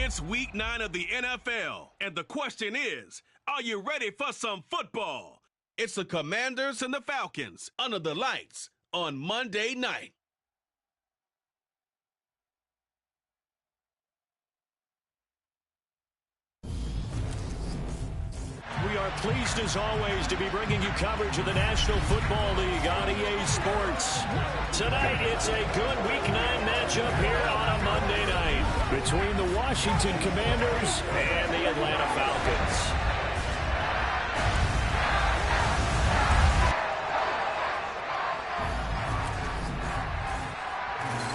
It's week 9 of the NFL, and the question is, are you ready for some football? It's the Commanders and the Falcons under the lights on Monday night. We are pleased, as always, to be bringing you coverage of the National Football League on EA Sports. Tonight, it's a good Week 9 matchup here on a Monday night between the Washington Commanders and the Atlanta Falcons.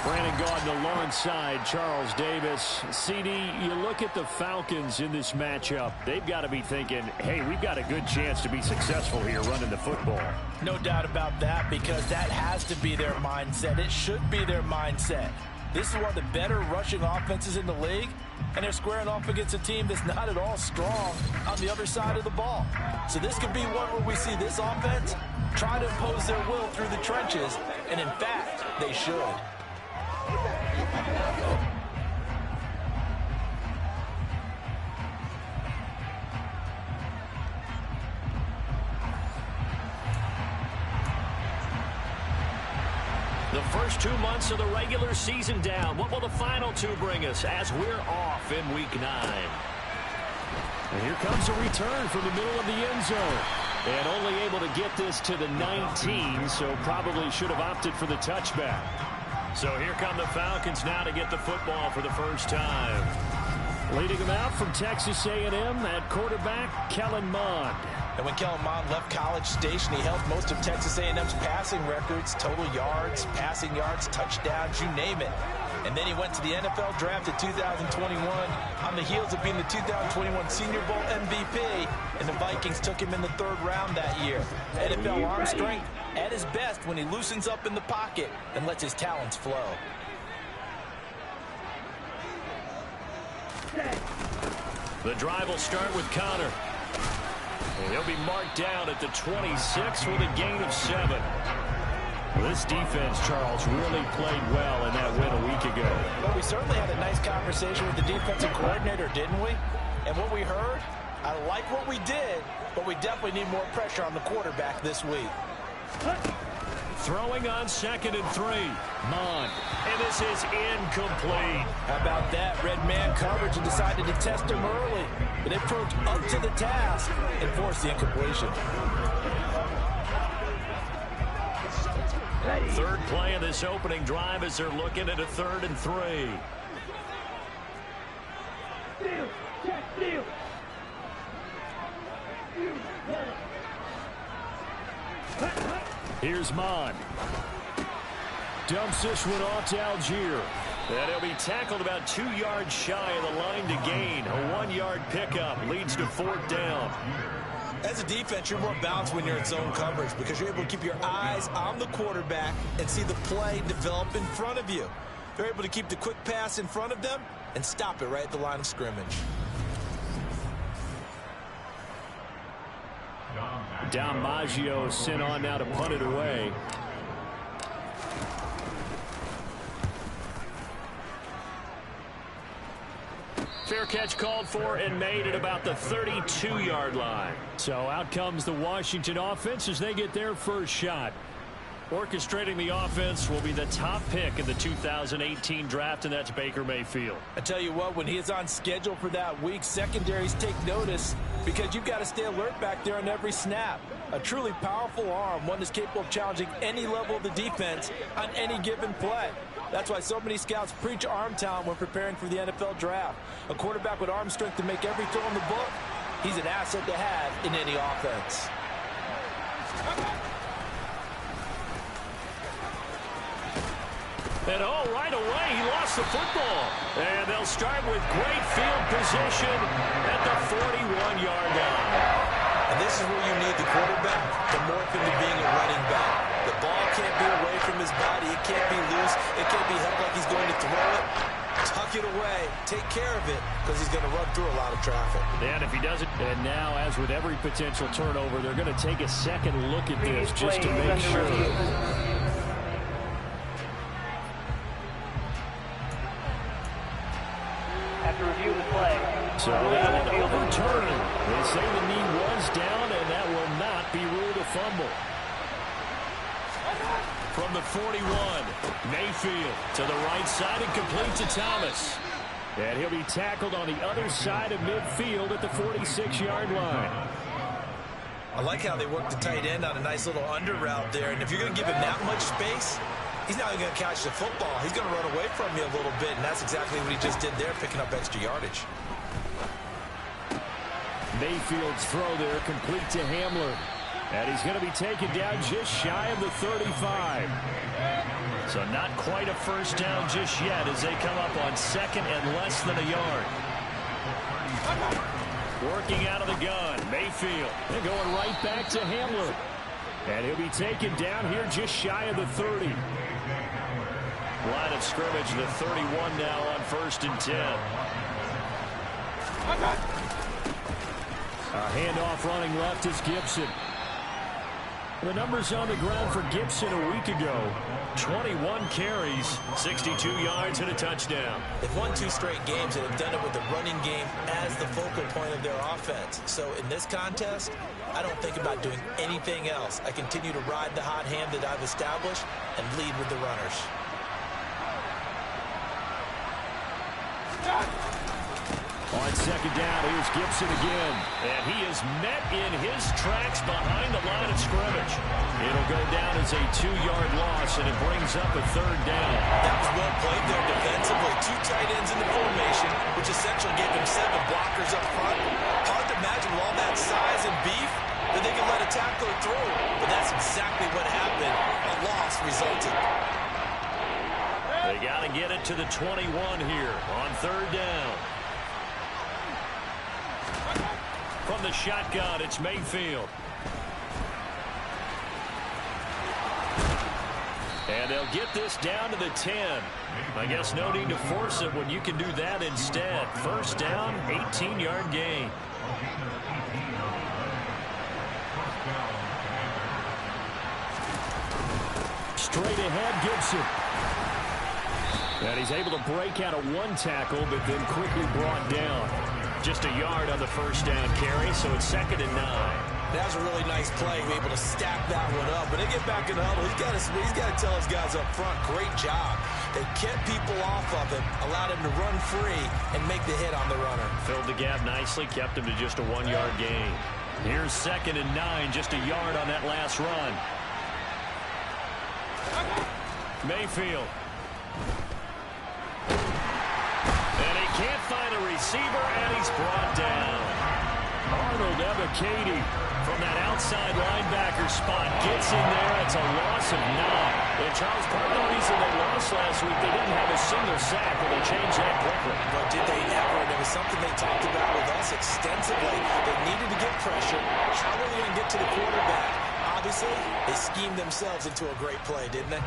Brandon Gaudin alongside Charles Davis. CD, you look at the Falcons in this matchup, they've got to be thinking, hey, we've got a good chance to be successful here running the football. No doubt about that, because that has to be their mindset. It should be their mindset. This is one of the better rushing offenses in the league, and they're squaring off against a team that's not at all strong on the other side of the ball. So this could be one where we see this offense try to impose their will through the trenches, and in fact, they should. The first 2 months of the regular season down. What will the final 2 bring us as we're off in Week 9? And here comes a return from the middle of the end zone. And only able to get this to the 19, so probably should have opted for the touchback. So here come the Falcons now to get the football for the first time. Leading them out from Texas A&M at quarterback, Kellen Mond. And when Kellen Mond left College Station, he held most of Texas A&M's passing records, total yards, passing yards, touchdowns, you name it. And then he went to the NFL draft in 2021 on the heels of being the 2021 Senior Bowl MVP, and the Vikings took him in the 3rd round that year. NFL arm strength at his best when he loosens up in the pocket and lets his talents flow. The drive will start with Connor. And he'll be marked down at the 26 with a gain of 7. This defense, Charles, really played well in that win a week ago. Well, we certainly had a nice conversation with the defensive coordinator, didn't we? And what we heard, I like what we did, but we definitely need more pressure on the quarterback this week. Throwing on 2nd and 3. Mond. And this is incomplete. How about that? Red man coverage and decided to test him early. But they proved up to the task and forced the incompletion. 3rd play of this opening drive as they're looking at a 3rd and 3. Here's Mond. Dumps this one off to Algier. And he'll be tackled about 2 yards shy of the line to gain. A 1-yard pickup leads to 4th down. As a defense, you're more balanced when you're in zone coverage because you're able to keep your eyes on the quarterback and see the play develop in front of you. They're able to keep the quick pass in front of them and stop it right at the line of scrimmage. Dom Maggio sent on now to punt it away. Fair catch called for and made at about the 32-yard line. So out comes the Washington offense as they get their first shot. Orchestrating the offense will be the top pick in the 2018 draft, and that's Baker Mayfield. I tell you what, when he is on schedule for that week, secondaries take notice because you've got to stay alert back there on every snap. A truly powerful arm, one that's capable of challenging any level of the defense on any given play. That's why so many scouts preach arm talent when preparing for the NFL draft. A quarterback with arm strength to make every throw in the book, he's an asset to have in any offense. And right away, he lost the football. And they'll start with great field position at the 41-yard line. And this is where you need the quarterback to morph into being a running back. The ball can't be away from his body. It can't be loose. It can't be held like he's going to throw it. Tuck it away. Take care of it because he's going to run through a lot of traffic. And if he doesn't, and now, as with every potential turnover, they're going to take a second look at this just to make sure. After review, the So that one overturned. They say the knee was down, and that will not be ruled a fumble. From the 41, Mayfield to the right side and complete to Thomas. And he'll be tackled on the other side of midfield at the 46-yard line. I like how they work the tight end on a nice little under route there. And if you're going to give him that much space, he's not even going to catch the football. He's going to run away from you a little bit, and that's exactly what he just did there, picking up extra yardage. Mayfield's throw there complete to Hamler. And he's going to be taken down just shy of the 35. So not quite a first down just yet as they come up on second and less than a yard. Working out of the gun, Mayfield. They're going right back to Hamler. And he'll be taken down here just shy of the 30. Line of scrimmage, the 31 now on 1st and 10. A handoff running left is Gibson. The numbers on the ground for Gibson a week ago. 21 carries, 62 yards, and a touchdown. They've won 2 straight games and have done it with the running game as the focal point of their offense. So in this contest, I don't think about doing anything else. I continue to ride the hot hand that I've established and lead with the runners. On second down, here's Gibson again. And he is met in his tracks behind the line of scrimmage. It'll go down as a 2-yard loss, and it brings up a 3rd down. That was well played there defensively. 2 tight ends in the formation, which essentially gave him 7 blockers up front. Hard to imagine with all that size and beef that they can let a tackler through. But that's exactly what happened. A loss resulted. They got to get it to the 21 here on 3rd down. From the shotgun, it's Mayfield. And they'll get this down to the 10. I guess no need to force it when you can do that instead. 1st down, 18-yard gain. Straight ahead, Gibson. And he's able to break out of 1 tackle, but then quickly brought down. Just a yard on the 1st down carry, so it's 2nd and 9. That was a really nice play, able to stack that one up. When they get back in the huddle, he's got to tell his guys up front, great job. They kept people off of him, allowed him to run free, and make the hit on the runner. Filled the gap nicely, kept him to just a 1-yard gain. Here's 2nd and 9, just a yard on that last run. Mayfield. And he can't find a receiver, and he's brought down. Arnold Ebiketie from that outside linebacker spot gets in there. It's a loss of 9. And Charles, part of the reason they lost last week, they didn't have a single sack, but they changed that quickly. But did they ever? And it was something they talked about with us extensively. They needed to get pressure. How were they going to get to the quarterback? Obviously, they schemed themselves into a great play, didn't they?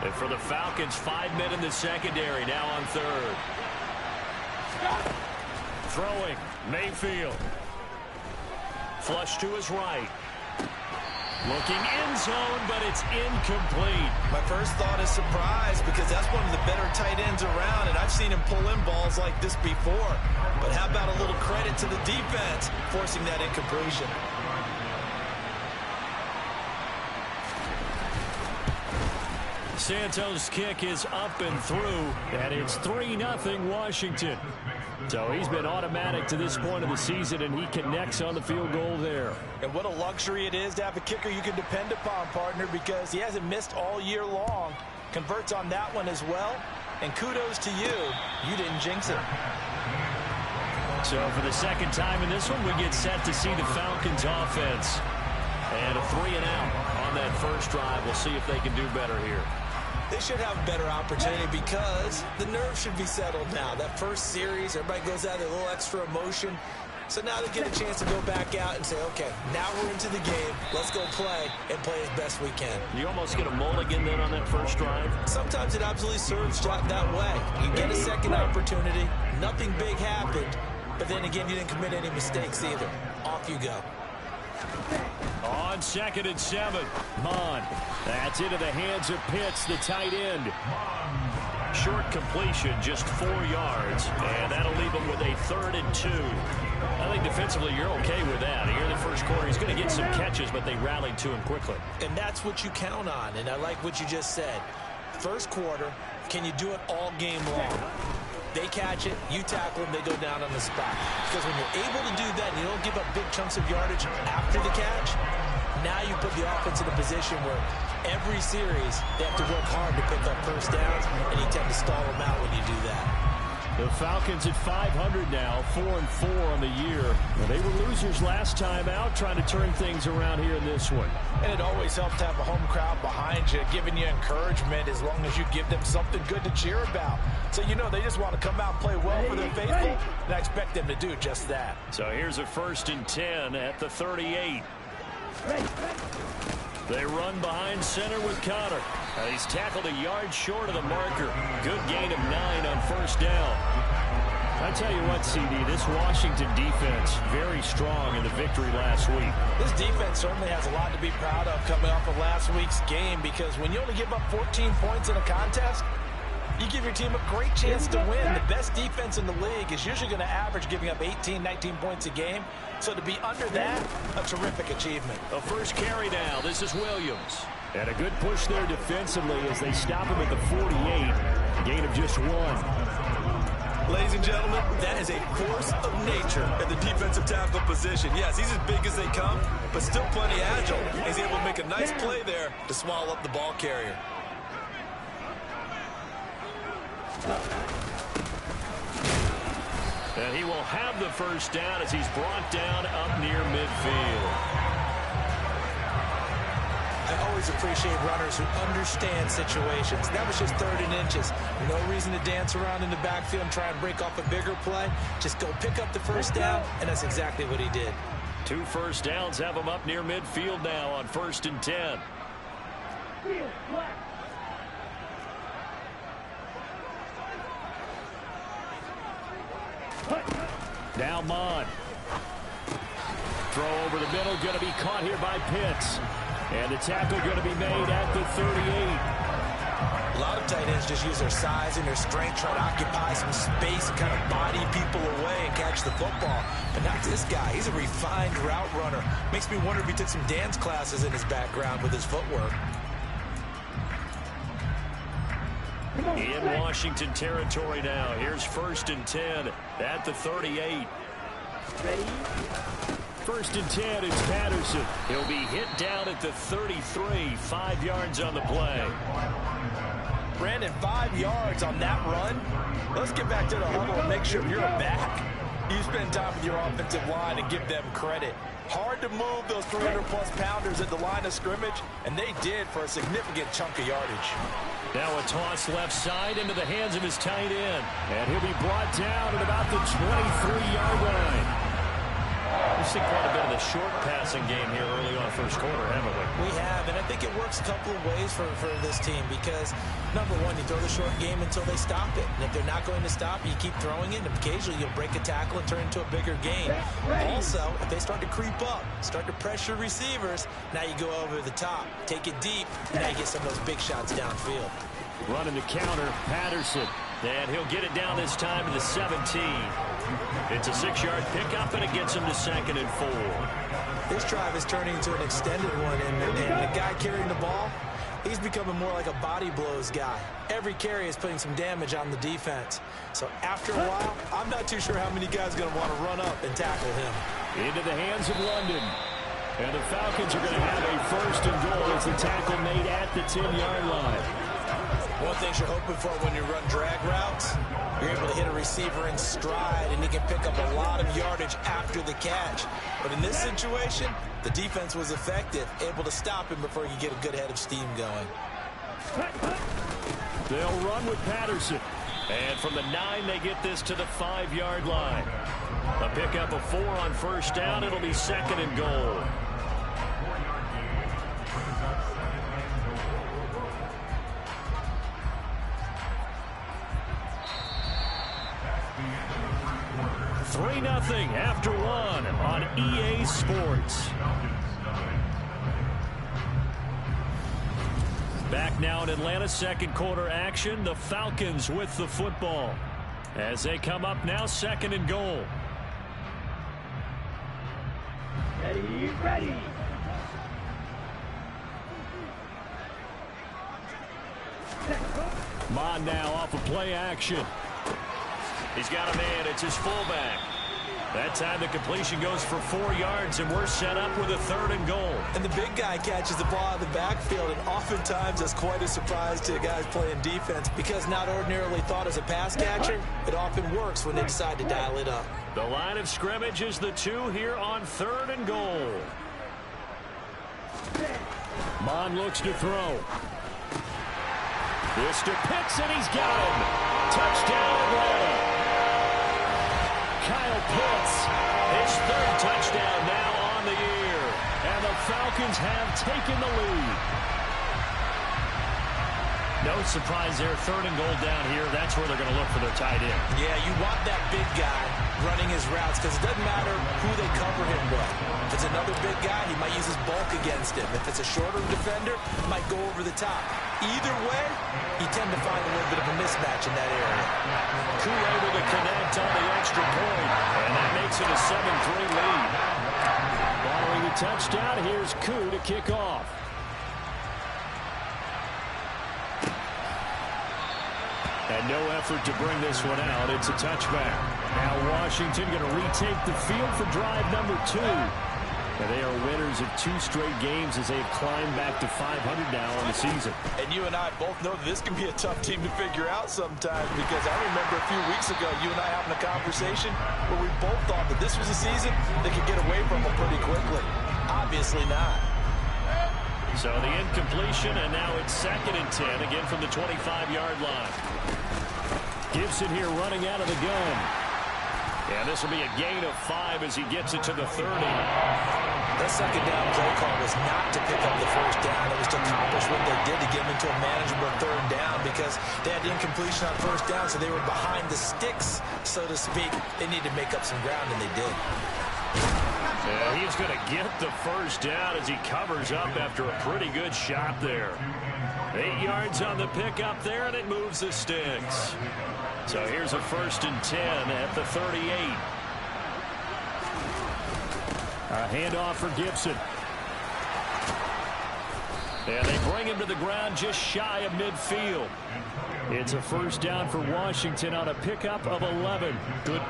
And for the Falcons, 5 men in the secondary, now on 3rd. Throwing, Mayfield. Flush to his right. Looking end zone, but it's incomplete. My first thought is surprise because that's one of the better tight ends around, and I've seen him pull in balls like this before. But how about a little credit to the defense forcing that incompletion? Santos' kick is up and through, and it's 3-0 Washington. So he's been automatic to this point of the season, and he connects on the field goal there. And what a luxury it is to have a kicker you can depend upon, partner, because he hasn't missed all year long. Converts on that one as well, and kudos to you. You didn't jinx it. So for the 2nd time in this one, we get set to see the Falcons offense. And a 3-and-out on that first drive. We'll see if they can do better here. They should have a better opportunity because the nerves should be settled now. That first series, everybody goes out with a little extra emotion. So now they get a chance to go back out and say, okay, now we're into the game. Let's go play and play as best we can. You almost get a mulligan then on that first drive? Sometimes it absolutely serves that way. You get a second opportunity. Nothing big happened. But then again, you didn't commit any mistakes either. Off you go. On 2nd and 7, Mond. That's into the hands of Pitts, the tight end. Short completion, just 4 yards, and that'll leave him with a 3rd and 2. I think defensively you're okay with that. Here in the first quarter, he's going to get some catches, but they rallied to him quickly. And that's what you count on, and I like what you just said. First quarter, can you do it all game long? They catch it, you tackle them, they go down on the spot. Because when you're able to do that and you don't give up big chunks of yardage after the catch, now you put the offense in a position where every series they have to work hard to pick up first downs, and you tend to stall them out when you do that. The Falcons at 500 now, 4-4 on the year. They were losers last time out, trying to turn things around here in this one. And it always helps to have a home crowd behind you, giving you encouragement as long as you give them something good to cheer about. So you know they just want to come out and play well for their faithful, and I expect them to do just that. So here's a 1st and 10 at the 38. They run behind center with Connor. He's tackled a yard short of the marker. Good gain of 9 on 1st down. I tell you what, CD, this Washington defense, very strong in the victory last week. This defense certainly has a lot to be proud of coming off of last week's game, because when you only give up 14 points in a contest, you give your team a great chance to win. The best defense in the league is usually going to average giving up 18, 19 points a game. So to be under that, a terrific achievement. A first carry now. This is Williams. And a good push there defensively as they stop him at the 48. Gain of just 1. Ladies and gentlemen, that is a force of nature at the defensive tackle position. Yes, he's as big as they come, but still plenty agile. He's able to make a nice play there to swallow up the ball carrier. And he will have the first down as he's brought down up near midfield. I always appreciate runners who understand situations. That was just 3rd and inches. No reason to dance around in the backfield and try and break off a bigger play. Just go pick up the first down, and that's exactly what he did. 2 first downs have him up near midfield now on 1st and 10. Now Mond. Throw over the middle, going to be caught here by Pitts. And the tackle going to be made at the 38. A lot of tight ends just use their size and their strength, try to occupy some space and kind of body people away and catch the football. But not this guy. He's a refined route runner. Makes me wonder if he took some dance classes in his background with his footwork. In Washington territory now. Here's 1st and 10 at the 38. Ready? 1st and 10, it's Patterson. He'll be hit down at the 33, 5 yards on the play. Brandon, 5 yards on that run. Let's get back to the huddle and make sure you're a back. You spend time with your offensive line and give them credit. Hard to move those 300-plus pounders at the line of scrimmage, and they did for a significant chunk of yardage. Now a toss left side into the hands of his tight end. And he'll be brought down at about the 23-yard line. We've seen quite a bit of the short passing game here early on 1st quarter, haven't we? We have, and I think it works a couple of ways for this team because, number one, you throw the short game until they stop it. And if they're not going to stop it, you keep throwing it, and occasionally you'll break a tackle and turn it into a bigger game. Also, if they start to creep up, start to pressure receivers, now you go over the top, take it deep, and now you get some of those big shots downfield. Running the counter, Patterson. And he'll get it down this time to the 17. It's a 6-yard pickup, and it gets him to 2nd and 4. This drive is turning into an extended one, and the guy carrying the ball, he's becoming more like a body blows guy. Every carry is putting some damage on the defense. So after a while, I'm not too sure how many guys are going to want to run up and tackle him. Into the hands of London. And the Falcons are going to have a 1st and goal as the tackle made at the 10-yard line. One thing you're hoping for when you run drag routes, you're able to hit a receiver in stride, and he can pick up a lot of yardage after the catch. But in this situation, the defense was effective, able to stop him before he could get a good head of steam going. They'll run with Patterson. And from the 9, they get this to the 5-yard line. A pickup of 4 on 1st down. It'll be 2nd and goal. Nothing after 1 on EA Sports. Back now in Atlanta, second quarter action. The Falcons with the football as they come up now, second and goal. Ready. Mond now off of play action. He's got a man. It's his fullback. That time the completion goes for 4 yards, and we're set up with a third and goal. And the big guy catches the ball out of the backfield, and oftentimes that's quite a surprise to guys playing defense because not ordinarily thought as a pass catcher, it often works when they decide to dial it up. The line of scrimmage is the 2 here on third and goal. Mond looks to throw. This to Pitts, and he's got him. Touchdown, Atlanta. Kyle Pitts, his third touchdown now on the year. And the Falcons have taken the lead. No surprise there, third and goal down here. That's where they're going to look for their tight end. Yeah, you want that big guy running his routes because it doesn't matter who they cover him with. If it's another big guy, he might use his bulk against him. If it's a shorter defender, he might go over the top. Either way, you tend to find a little bit of a mismatch in that area. Koo able to connect on the extra point, and that makes it a 7-3 lead. Following the touchdown, here's Koo to kick off. And no effort to bring this one out. It's a touchback. Now Washington going to retake the field for drive number 2. And they are winners of 2 straight games as they've climbed back to 500 now on the season. And you and I both know that this can be a tough team to figure out sometimes because I remember a few weeks ago you and I having a conversation where we both thought that this was a season they could get away from them pretty quickly. Obviously not. So the incompletion, and now it's 2nd and 10, again from the 25-yard line. Gibson here running out of the gun. And this will be a gain of 5 as he gets it to the 30. That second down play call was not to pick up the first down. It was to accomplish what they did to get them into a manageable third down because they had the incompletion on first down, so they were behind the sticks, so to speak. They needed to make up some ground, and they did. Yeah, he's going to get the first down as he covers up after a pretty good shot there. 8 yards on the pickup there, and it moves the sticks. So here's a 1st and 10 at the 38. A handoff for Gibson. And they bring him to the ground just shy of midfield. It's a first down for Washington on a pickup of 11. Good.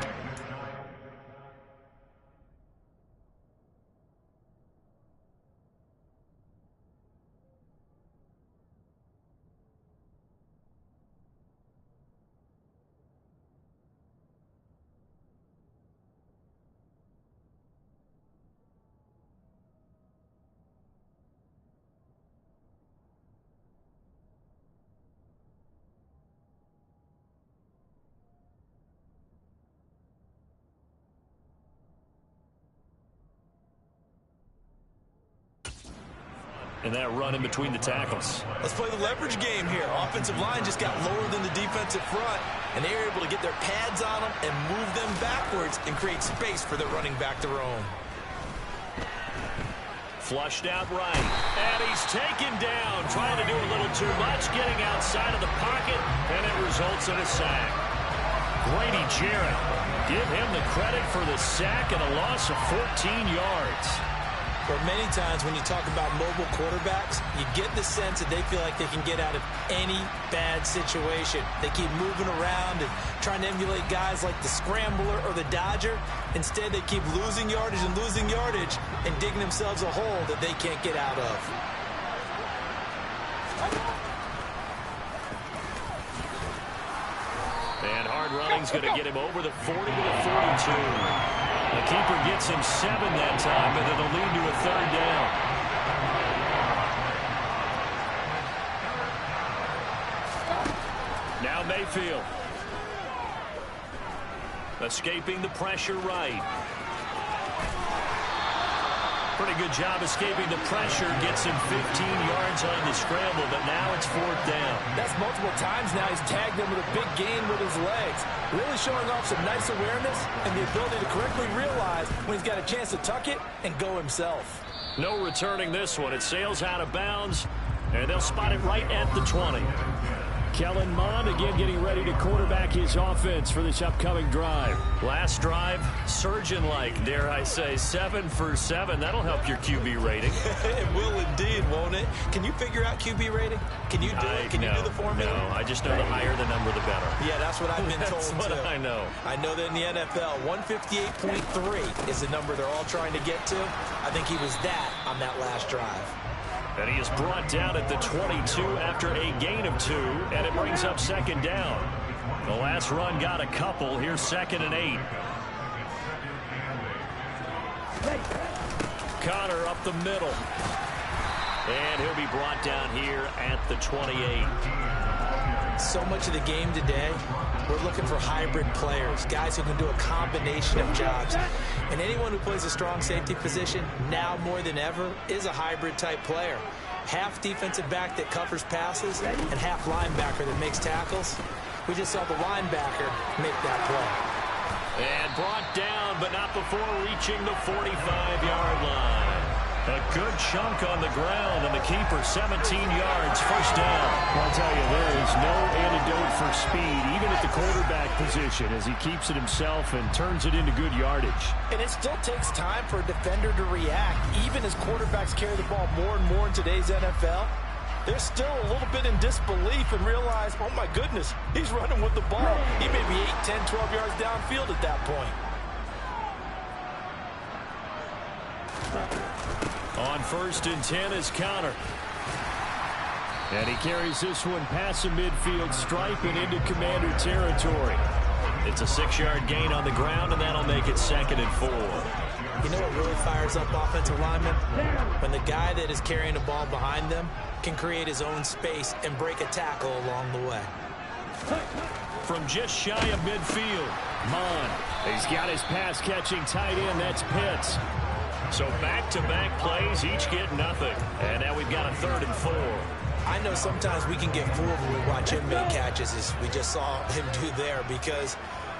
And that run in between the tackles. Let's play the leverage game here. Offensive line just got lower than the defensive front, and they were able to get their pads on them and move them backwards and create space for their running back to roam. Flushed out right. And he's taken down, trying to do a little too much, getting outside of the pocket, and it results in a sack. Grady Jarrett, give him the credit for the sack and a loss of 14 yards. But many times when you talk about mobile quarterbacks, you get the sense that they feel like they can get out of any bad situation. They keep moving around and trying to emulate guys like the scrambler or the dodger. Instead, they keep losing yardage and digging themselves a hole that they can't get out of. And hard running's going to get him over the 40 to the 42. The keeper gets him 7 that time, and it'll lead to a third down. Now Mayfield. Escaping the pressure right. Pretty good job escaping the pressure. Gets him 15 yards on the scramble, but now it's 4th down. That's multiple times now. He's tagged them with a big gain with his legs. Really showing off some nice awareness and the ability to correctly realize when he's got a chance to tuck it and go himself. No returning this one. It sails out of bounds, And they'll spot it right at the 20. Kellen Mond again getting ready to quarterback his offense for this upcoming drive. Last drive, surgeon-like, dare I say, 7 for 7. That'll help your QB rating. It will indeed, won't it? Can you figure out QB rating? Can you do it? Can you do the formula? No, I just know the higher the number, the better. Yeah, that's what I've been told, That's what I know. I know that in the NFL, 158.3 is the number they're all trying to get to. I think he was that on that last drive. And he is brought down at the 22 after a gain of 2, and it brings up second down. The last run got a couple. Here's 2nd and 8. Connor up the middle. And he'll be brought down here at the 28. So much of the game today, we're looking for hybrid players, guys who can do a combination of jobs. And anyone who plays a strong safety position, now more than ever, is a hybrid type player. Half defensive back that covers passes and half linebacker that makes tackles. We just saw the linebacker make that play. And brought down, but not before reaching the 45-yard line. A good chunk on the ground, and the keeper 17 yards, first down. I'll tell you, there is no antidote for speed, even at the quarterback position, as he keeps it himself and turns it into good yardage. And it still takes time for a defender to react, even as quarterbacks carry the ball more and more in today's NFL. They're still a little bit in disbelief and realize, oh my goodness, he's running with the ball. He may be 8, 10, 12 yards downfield at that point. On 1st and 10 is Connor. And he carries this one past the midfield stripe and into Commander territory. It's a 6-yard gain on the ground, and that'll make it 2nd and 4. You know what really fires up offensive linemen? When the guy that is carrying the ball behind them can create his own space and break a tackle along the way. From just shy of midfield, Mond. He's got his pass-catching tight end. That's Pitts. So back-to-back plays, each get nothing. And now we've got a 3rd and 4. I know sometimes we can get fooled when we watch him make catches, as we just saw him do there, because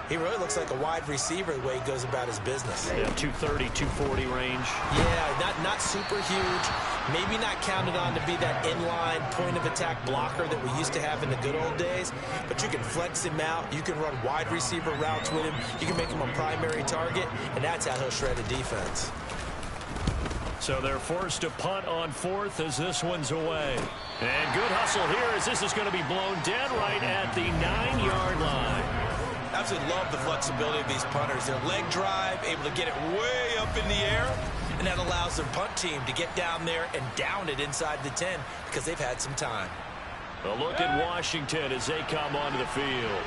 he really looks like a wide receiver the way he goes about his business. Yeah, 230, 240 range. Yeah, not super huge. Maybe not counted on to be that inline point-of-attack blocker that we used to have in the good old days, but you can flex him out. You can run wide receiver routes with him. You can make him a primary target, and that's how he'll shred a defense. So they're forced to punt on 4th as this one's away. And good hustle here as this is going to be blown dead right at the 9-yard line. Absolutely love the flexibility of these punters. Their leg drive, able to get it way up in the air, and that allows their punt team to get down there and down it inside the 10 because they've had some time. A look at Washington as they come onto the field.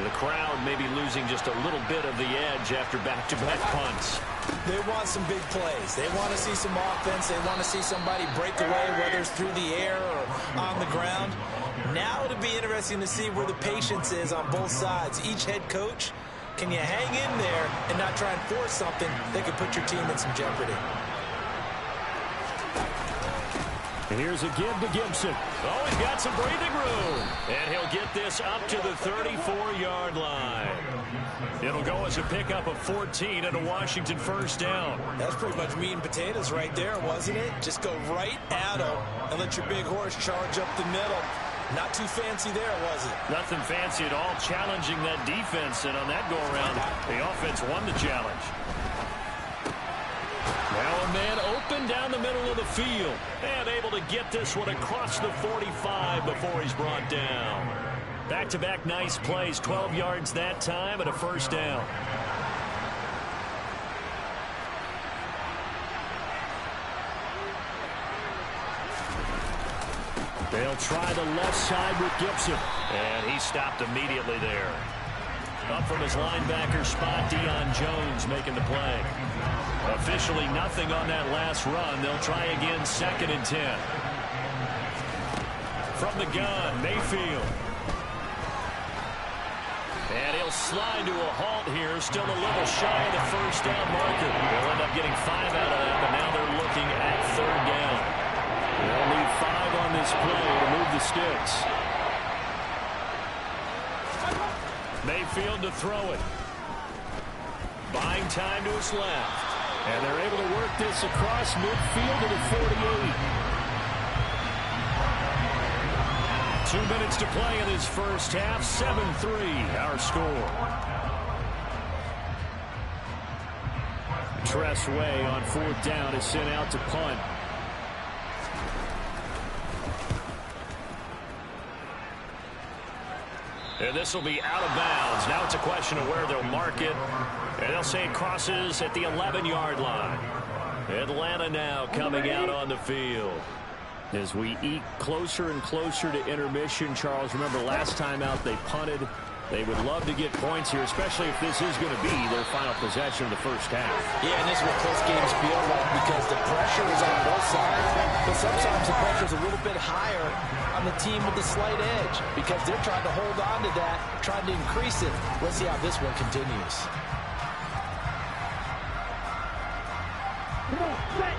The crowd may be losing just a little bit of the edge after back-to-back punts. They want some big plays. They want to see some offense. They want to see somebody break away, whether it's through the air or on the ground. Now it'll be interesting to see where the patience is on both sides. Each head coach, can you hang in there and not try and force something that could put your team in some jeopardy? And here's a give to Gibson. Oh, he's got some breathing room. And he'll get this up to the 34-yard line. It'll go as a pickup of 14 and a Washington first down. That's pretty much meat and potatoes right there, wasn't it? Just go right at him and let your big horse charge up the middle. Not too fancy there, was it? Nothing fancy at all, challenging that defense. And on that go-around, the offense won the challenge. Now a man open down the middle of the field. And able to get this one across the 45 before he's brought down. Back-to-back nice plays, 12 yards that time and a first down. They'll try the left side with Gibson. And he stopped immediately there. Up from his linebacker spot, Deion Jones making the play. Officially nothing on that last run. They'll try again, 2nd and 10. From the gun, Mayfield. And he'll slide to a halt here. Still a little shy of the first down marker. They'll end up getting 5 out of that, but now they're looking at 3rd down. They'll need 5 on this play to move the sticks. Mayfield to throw it. Buying time to his left. And they're able to work this across midfield to the 48. 2 minutes to play in this first half. 7-3 our score. Tressway on 4th down is sent out to punt. And this will be out of bounds. Now it's a question of where they'll mark it. And they'll say it crosses at the 11-yard line. Atlanta now coming out on the field. As we eke closer and closer to intermission, Charles, remember last time out they punted. They would love to get points here, especially if this is going to be their final possession of the first half. Yeah, and this is what close games feel like because the pressure is on both sides, but sometimes the pressure is a little bit higher on the team with the slight edge because they're trying to hold on to that, trying to increase it. Let's see how this one continues. Come on, set.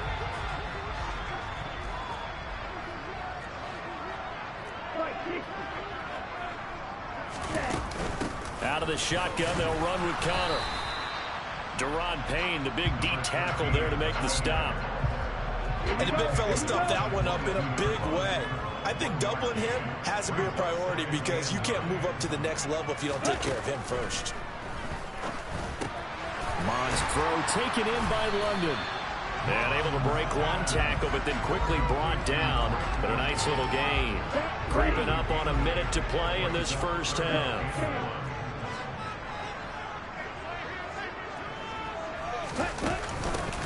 Out of the shotgun, they'll run with Connor. Deron Payne, the big D tackle there to make the stop. And the big fella stuffed that one up in a big way. I think doubling him has to be a priority because you can't move up to the next level if you don't take care of him first. Mond's throw taken in by London. And able to break one tackle, but then quickly brought down. But a nice little gain. Creeping up on a minute to play in this first half.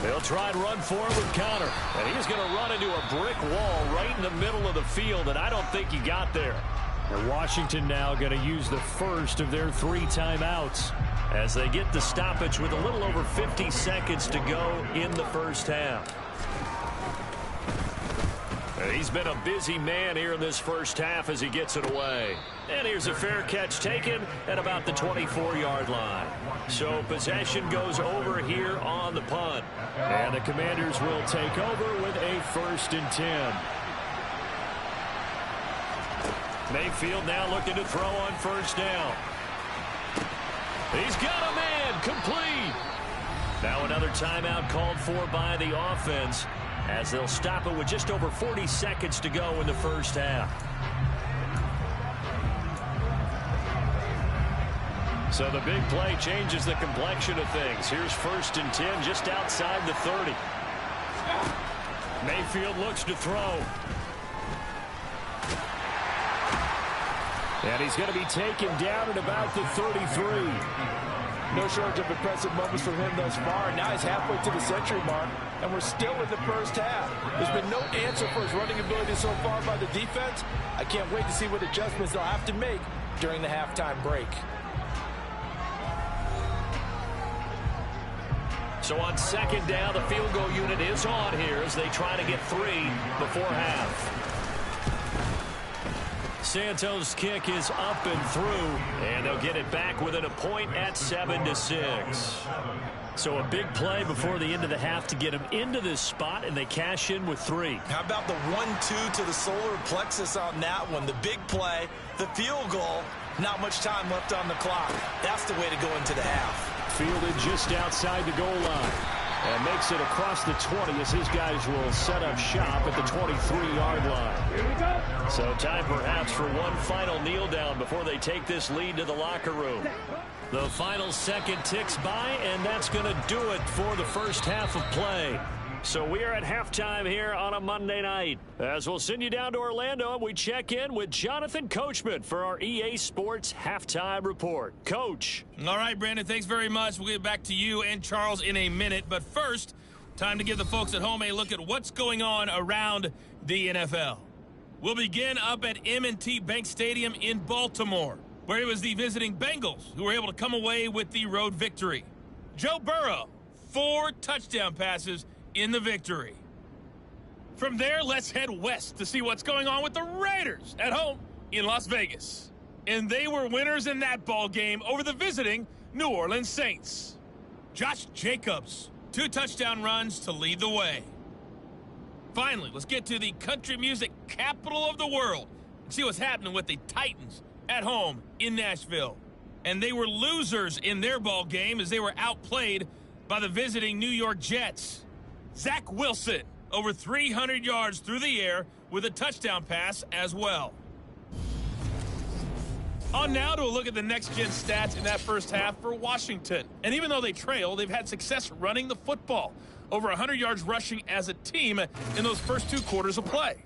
They'll try and run forward with Connor. And he's going to run into a brick wall right in the middle of the field, and I don't think he got there. And Washington now going to use the first of their 3 timeouts as they get the stoppage with a little over 50 seconds to go in the first half. And he's been a busy man here in this first half as he gets it away. And here's a fair catch taken at about the 24-yard line. So possession goes over here on the punt. And the Commanders will take over with a 1st and 10. Mayfield now looking to throw on 1st down. He's got a man complete. Now another timeout called for by the offense as they'll stop it with just over 40 seconds to go in the first half. So the big play changes the complexion of things. Here's 1st and 10 just outside the 30. Mayfield looks to throw. And he's going to be taken down at about the 33. No shortage of impressive moments from him thus far. Now he's halfway to the century mark, and we're still in the first half. There's been no answer for his running ability so far by the defense. I can't wait to see what adjustments they'll have to make during the halftime break. So on 2nd down, the field goal unit is on here as they try to get 3 before half. Santos' kick is up and through, and they'll get it back within a point at 7-6. So a big play before the end of the half to get them into this spot, and they cash in with 3. How about the 1-2 to the solar plexus on that one? The big play, the field goal, not much time left on the clock. That's the way to go into the half. Fielded just outside the goal line. And makes it across the 20 as his guys will set up shop at the 23-yard line. Here we go. So time perhaps for one final kneel down before they take this lead to the locker room. The final second ticks by, and that's going to do it for the first half of play. So we are at halftime here on a Monday night. As we'll send you down to Orlando, and we check in with Jonathan Coachman for our EA Sports Halftime Report. Coach. All right, Brandon, thanks very much. We'll get back to you and Charles in a minute. But first, time to give the folks at home a look at what's going on around the NFL. We'll begin up at M&T Bank Stadium in Baltimore, where it was the visiting Bengals who were able to come away with the road victory. Joe Burrow, 4 touchdown passes in the victory. From there, let's head west to see what's going on with the Raiders at home in Las Vegas. And they were winners in that ball game over the visiting New Orleans Saints. Josh Jacobs, 2 touchdown runs to lead the way. Finally, let's get to the country music capital of the world and see what's happening with the Titans at home in Nashville. And they were losers in their ball game as they were outplayed by the visiting New York Jets. Zach Wilson, over 300 yards through the air with a touchdown pass as well. On now to a look at the next-gen stats in that first half for Washington. And even though they trail, they've had success running the football. Over 100 yards rushing as a team in those first 2 quarters of play.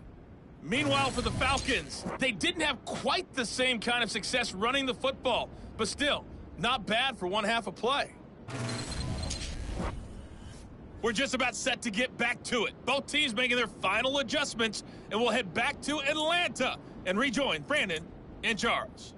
Meanwhile, for the Falcons, they didn't have quite the same kind of success running the football, but still, not bad for one half of play. We're just about set to get back to it. Both teams making their final adjustments, and we'll head back to Atlanta and rejoin Brandon and Charles.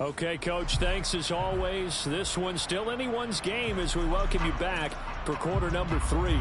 Okay, Coach, thanks as always. This one's still anyone's game as we welcome you back for quarter number 3.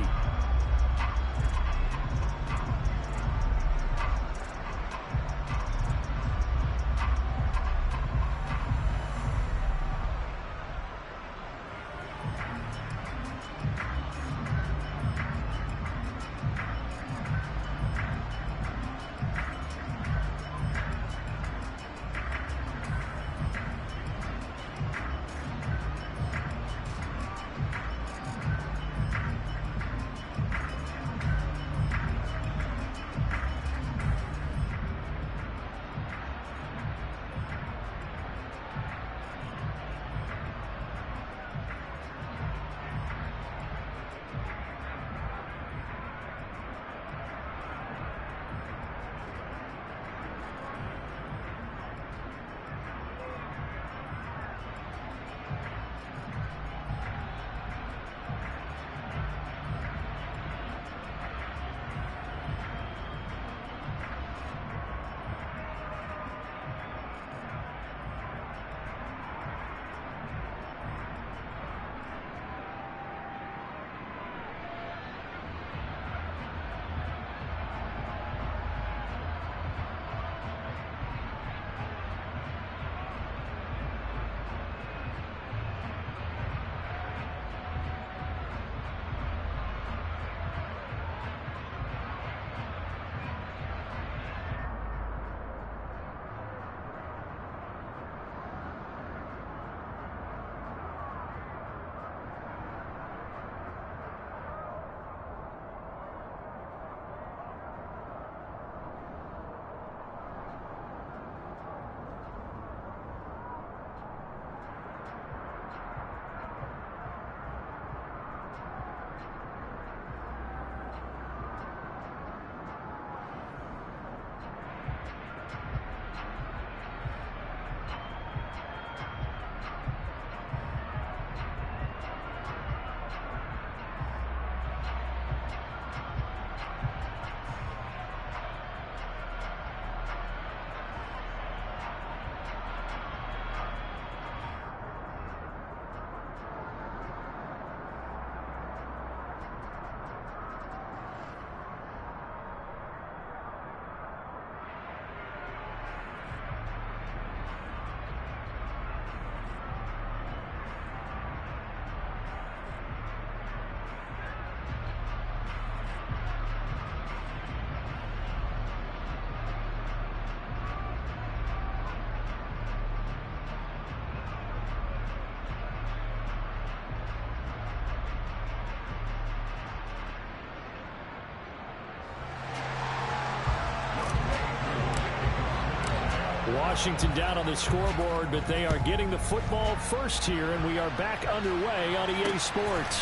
Washington down on the scoreboard, but they are getting the football first here, and we are back underway on EA Sports.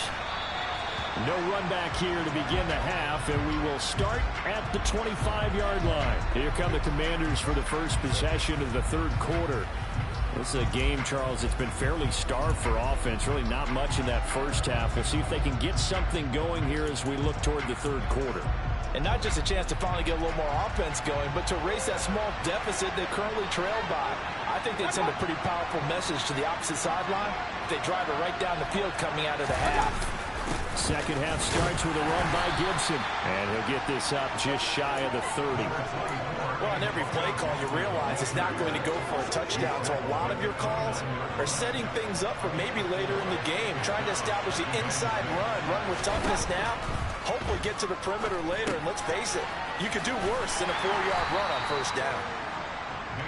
No run back here to begin the half, and we will start at the 25-yard line. Here come the Commanders for the first possession of the third quarter. This is a game, Charles, it's been fairly starved for offense. Really not much in that first half. We'll see if they can get something going here as we look toward the third quarter. And not just a chance to finally get a little more offense going, but to erase that small deficit they currently trailed by. I think they'd send a pretty powerful message to the opposite sideline if they drive it right down the field coming out of the half. Second half starts with a run by Gibson. And he'll get this up just shy of the 30. Well, on every play call, you realize it's not going to go for a touchdown. So a lot of your calls are setting things up for maybe later in the game, trying to establish the inside run with toughness now, hopefully get to the perimeter later. And let's face it, you could do worse than a 4-yard run on first down.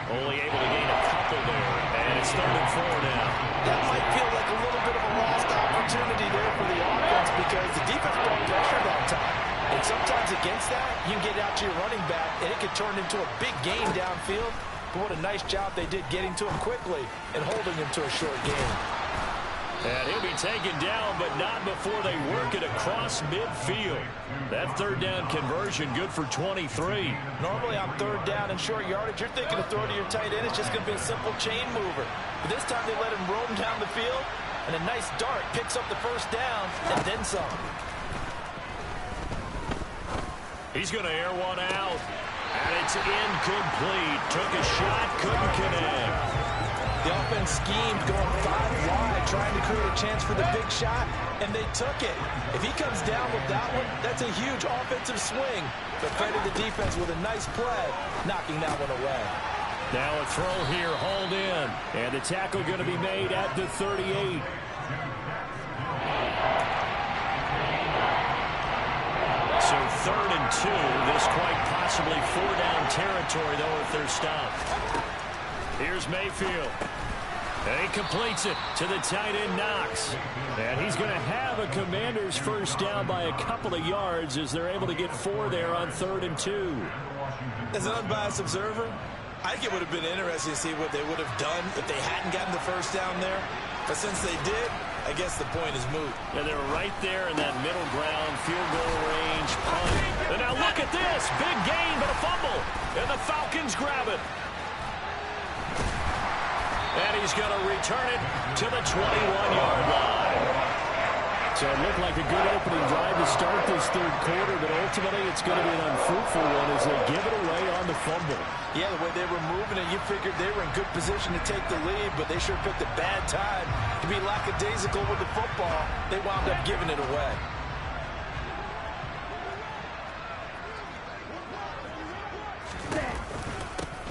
Only able to gain a couple there, and it's 3rd and 4 now. That might feel like a little bit of a lost opportunity there for the offense because the defense brought pressure that time. And sometimes against that, you can get out to your running back, and it could turn into a big gain downfield. But what a nice job they did getting to him quickly and holding him to a short gain. And he'll be taken down, but not before they work it across midfield. That 3rd down conversion good for 23. Normally on 3rd down and short yardage, you're thinking to throw to your tight end. It's just going to be a simple chain mover. But this time they let him roam down the field, and a nice dart picks up the 1st down and then some. He's going to air one out, and it's incomplete. Took a shot, couldn't connect. The offense schemed going 5 wide, trying to create a chance for the big shot, and they took it. If he comes down with that one, that's a huge offensive swing. But credit the defense with a nice play, knocking that one away. Now a throw here, hauled in, and the tackle going to be made at the 38. So 3rd and 2. This quite possibly 4-down territory, though, if they're stopped. Here's Mayfield. And he completes it to the tight end, Knox. And he's going to have a Commanders 1st down by a couple of yards as they're able to get 4 there on 3rd and 2. As an unbiased observer, I think it would have been interesting to see what they would have done if they hadn't gotten the 1st down there. But since they did, I guess the point is moot. And they're right there in that middle ground, field goal range, punt. And now look at this. Big gain, but a fumble. And the Falcons grab it. And he's going to return it to the 21-yard line. So it looked like a good opening drive to start this 3rd quarter, but ultimately it's going to be an unfruitful one as they give it away on the fumble. Yeah, the way they were moving it, you figured they were in good position to take the lead, but they sure picked a bad time to be lackadaisical with the football. They wound up giving it away.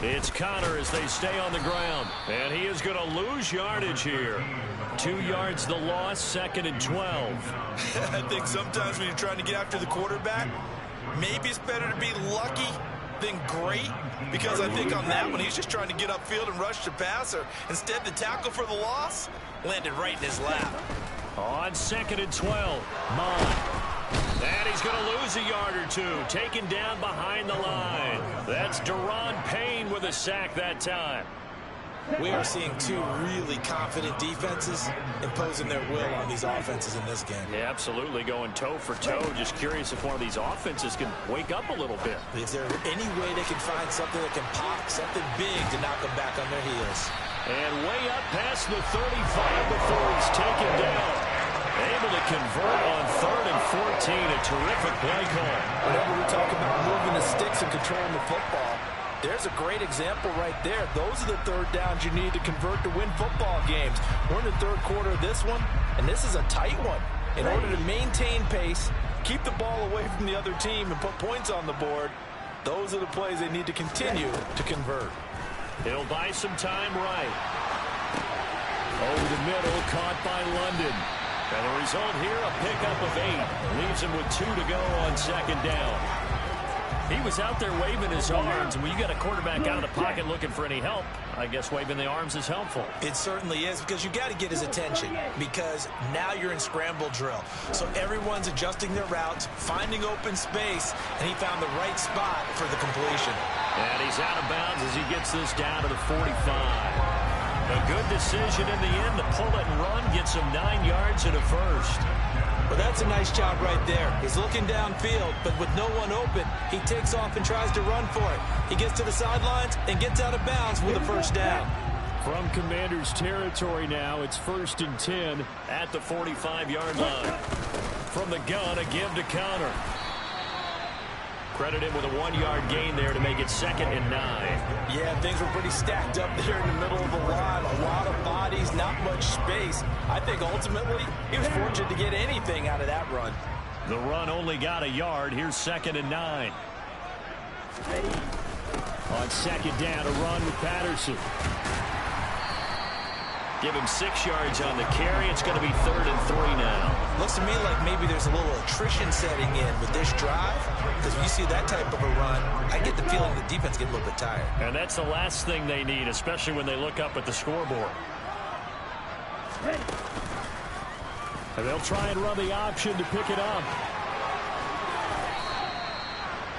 It's Connor as they stay on the ground. And he is going to lose yardage here. 2 yards the loss, 2nd and 12. I think sometimes when you're trying to get after the quarterback, maybe it's better to be lucky than great. Because I think on that one, he's just trying to get upfield and rush the passer. Instead, the tackle for the loss landed right in his lap. On 2nd and 12, Mond. And he's going to lose a yard or 2, taken down behind the line. That's Deron Payne with a sack that time. We are seeing 2 really confident defenses imposing their will on these offenses in this game. Yeah, absolutely, going toe for toe. Just curious if one of these offenses can wake up a little bit. Is there any way they can find something that can pop, something big to knock them back on their heels? And way up past the 35 before he's taken down. Able to convert on 3rd and 14, a terrific play call. Whenever we talk about moving the sticks and controlling the football, there's a great example right there. Those are the 3rd downs you need to convert to win football games. We're in the 3rd quarter of this one, and this is a tight one. In order to maintain pace, keep the ball away from the other team, and put points on the board, those are the plays they need to continue to convert. He'll buy some time right. Over the middle, caught by London. And the result here, a pickup of 8. Leaves him with 2 to go on 2nd down. He was out there waving his arms, and when you got a quarterback out of the pocket looking for any help, I guess waving the arms is helpful. It certainly is, because you got to get his attention, because now you're in scramble drill. So everyone's adjusting their routes, finding open space, and he found the right spot for the completion. And he's out of bounds as he gets this down to the 45. A good decision in the end to pull it and run, gets him 9 yards and a 1st. Well, that's a nice job right there. He's looking downfield, but with no one open, he takes off and tries to run for it. He gets to the sidelines and gets out of bounds with a 1st down. From Commanders territory now, it's 1st and 10 at the 45-yard line. From the gun, a give to Connor. Credit him with a 1-yard gain there to make it 2nd and 9. Yeah, things were pretty stacked up there in the middle of the line. A lot of bodies, not much space. I think ultimately he was fortunate to get anything out of that run. The run only got a yard. Here's 2nd and 9. On 2nd down, a run with Patterson. Give him 6 yards on the carry. It's going to be 3rd and 3 now. Looks to me like maybe there's a little attrition setting in with this drive. because when you see that type of a run, I get the feeling the defense gets a little bit tired. And that's the last thing they need, especially when they look up at the scoreboard. And they'll try and run the option to pick it up.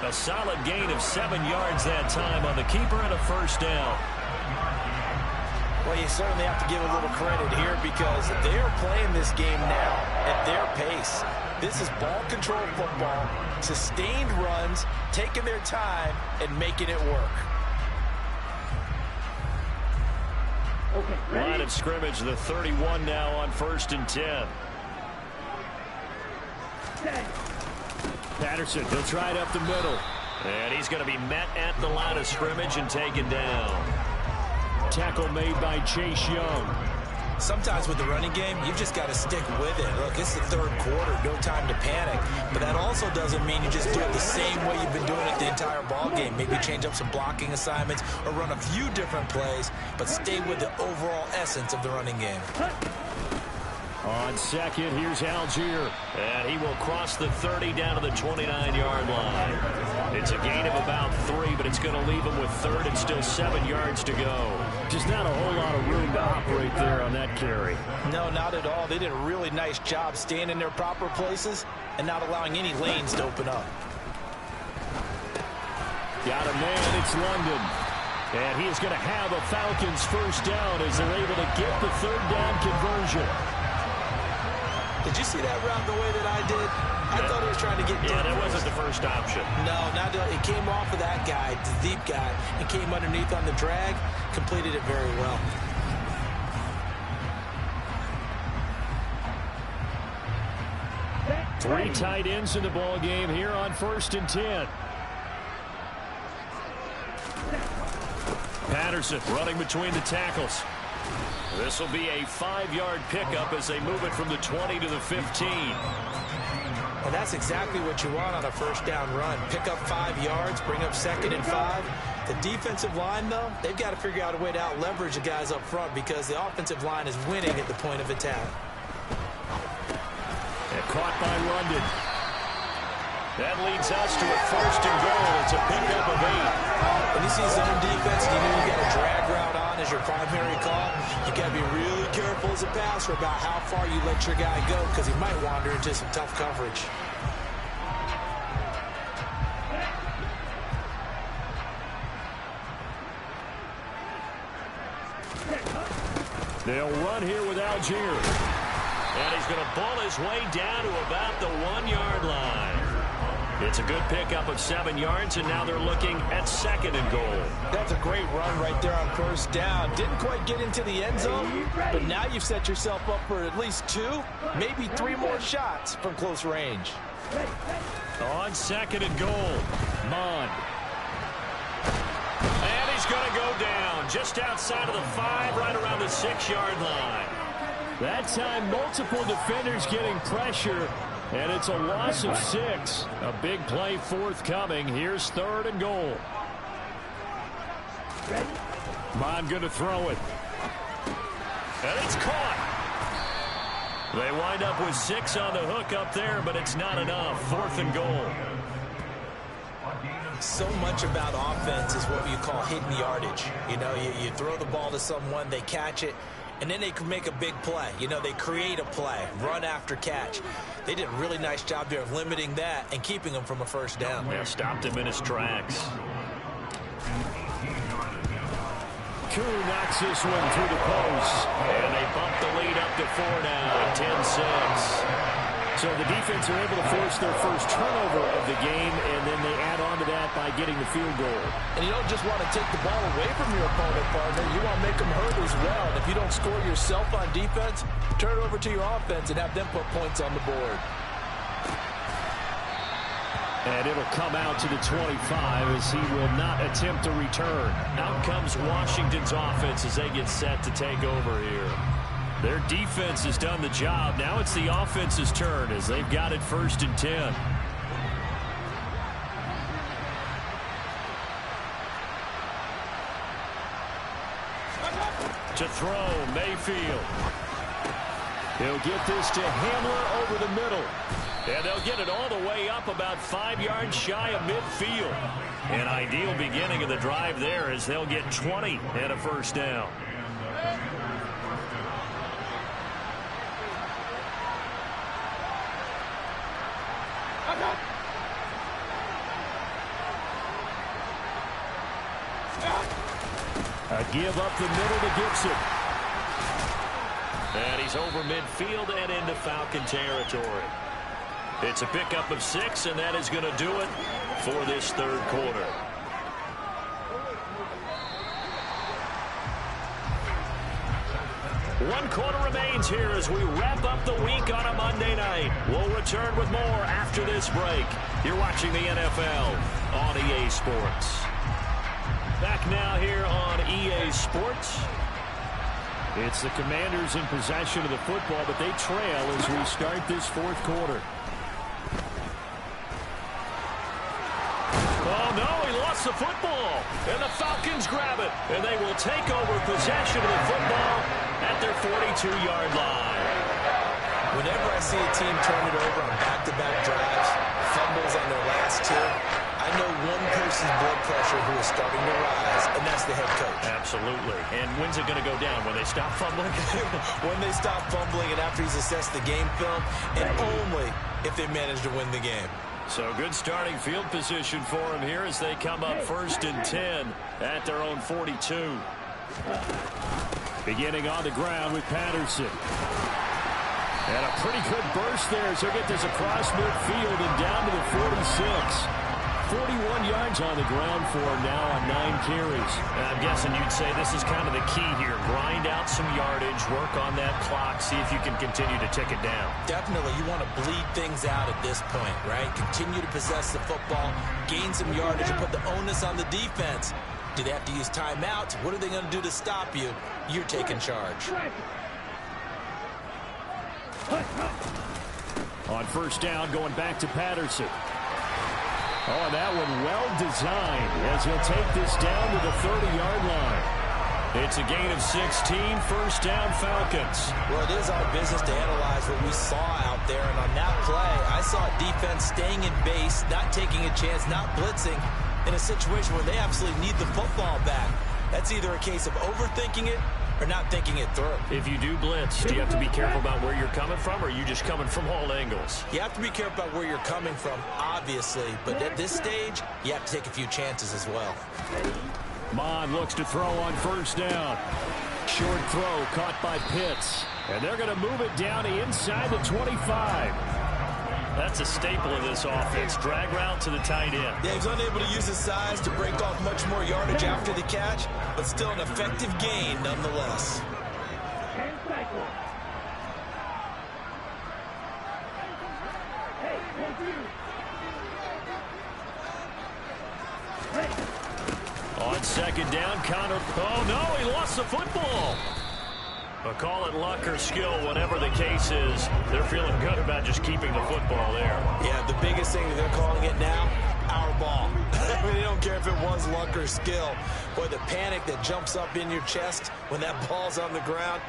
A solid gain of 7 yards that time on the keeper and a first down. Well, you certainly have to give a little credit here because they are playing this game now at their pace. This is ball control football, sustained runs, taking their time, and making it work. Line of scrimmage, the 31 now on 1st and 10. Patterson, he'll try it up the middle. And he's going to be met at the line of scrimmage and taken down. Tackle made by Chase Young. Sometimes with the running game, you've just got to stick with it. Look, it's the third quarter, no time to panic. But that also doesn't mean you just do it the same way you've been doing it the entire ball game. Maybe change up some blocking assignments or run a few different plays, but stay with the overall essence of the running game. On second, here's Algier. And he will cross the 30 down to the 29-yard line. It's a gain of about 3, but it's going to leave him with 3rd and still 7 yards to go. Just not a whole lot of room to operate there on that carry. No, not at all. They did a really nice job staying in their proper places and not allowing any lanes to open up. Got a man, it's London. And he is going to have a Falcons first down as they're able to get the 3rd down conversion. Did you see that route the way that I did? I thought he was trying to get down. Yeah, that wasn't the first option. No, not it came off of that guy, the deep guy, and came underneath on the drag. Completed it very well. Three tight ends in the ball game here on 1st and 10. Patterson running between the tackles. This will be a 5-yard pickup as they move it from the 20 to the 15. And that's exactly what you want on a first down run. Pick up 5 yards, bring up 2nd and 5. The defensive line, though, they've got to figure out a way to out-leverage the guys up front because the offensive line is winning at the point of attack. And caught by London. That leads us to a 1st and goal. It's a pickup of 8. When you see zone defense, you know you got a drag route on as your primary call. You got to be really careful as a passer about how far you let your guy go because he might wander into some tough coverage. They'll run here with Algier. And he's going to ball his way down to about the 1-yard line. It's a good pickup of 7 yards, and now they're looking at 2nd and goal. That's a great run right there on first down. Didn't quite get into the end zone, but now you've set yourself up for at least 2, maybe 3 more shots from close range. On 2nd and goal, Mond. And he's going to go down just outside of the 5, right around the 6-yard line. That time, multiple defenders getting pressure. And it's a loss of 6. A big play forthcoming. Here's 3rd and goal. Mond going to throw it. And it's caught. They wind up with 6 on the hook up there, but it's not enough. 4th and goal. So much about offense is what you call hidden yardage. You know, you throw the ball to someone, they catch it, and then they can make a big play. You know, they create a play, run after catch. They did a really nice job there of limiting that and keeping him from a first down. Yeah, stopped him in his tracks. Koo knocks this one through the post. And they bump the lead up to 4 now, 10-6. So the defense are able to force their first turnover of the game, and then they add on to that by getting the field goal. And you don't just want to take the ball away from your opponent, partner. You want to make them hurt as well. And if you don't score yourself on defense, turn it over to your offense and have them put points on the board. And it'll come out to the 25 as he will not attempt to return. Out comes Washington's offense as they get set to take over here. Their defense has done the job. Now it's the offense's turn as they've got it 1st and 10. To throw, Mayfield. He'll get this to Hamler over the middle. And they'll get it all the way up about 5 yards shy of midfield. An ideal beginning of the drive there as they'll get 20 and a first down. A give up the middle to Gibson. And he's over midfield and into Falcon territory. It's a pickup of 6, and that is going to do it for this third quarter. One quarter remains here as we wrap up the week on a Monday night. We'll return with more after this break. You're watching the NFL on EA Sports. Back now here on EA Sports. It's the Commanders in possession of the football, but they trail as we start this fourth quarter. Oh, no, he lost the football. And the Falcons grab it. And they will take over possession of the football at their 42-yard line. Whenever I see a team turn it over on back-to-back drives, fumbles on their last two, I know one person's blood pressure who is starting to rise, and that's the head coach. Absolutely. And when's it going to go down? When they stop fumbling? When they stop fumbling and after he's assessed the game film, and only if they manage to win the game. So good starting field position for him here as they come up 1st and 10 at their own 42. Beginning on the ground with Patterson. And a pretty good burst there as he'll get this across midfield and down to the 46. 41 yards on the ground for him now on 9 carries. And I'm guessing you'd say this is kind of the key here. Grind out some yardage, work on that clock, see if you can continue to tick it down. Definitely. You want to bleed things out at this point, right? Continue to possess the football, gain some yardage, and put the onus on the defense. Do they have to use timeouts? What are they going to do to stop you? You're taking charge. On first down, going back to Patterson. Oh, and that one well designed as he'll take this down to the 30-yard line. It's a gain of 16, first down Falcons. Well, it is our business to analyze what we saw out there, and on that play, I saw a defense staying in base, not taking a chance, not blitzing, in a situation where they absolutely need the football back. That's either a case of overthinking it or not thinking it through. If you do blitz, do you have to be careful about where you're coming from, or are you just coming from all angles? You have to be careful about where you're coming from, obviously, but at this stage, you have to take a few chances as well. Mond looks to throw on first down. Short throw caught by Pitts. And they're going to move it down to inside the 25. That's a staple of this offense. Drag route to the tight end. Yeah, he's unable to use his size to break off much more yardage after the catch, but still an effective gain nonetheless. On second down, Connor. Oh, no, he lost the football. But call it luck or skill, whatever the case is, they're feeling good about just keeping the football there. Yeah, the biggest thing that they're calling it now, our ball. I mean, they don't care if it was luck or skill. Boy, the panic that jumps up in your chest when that ball's on the ground,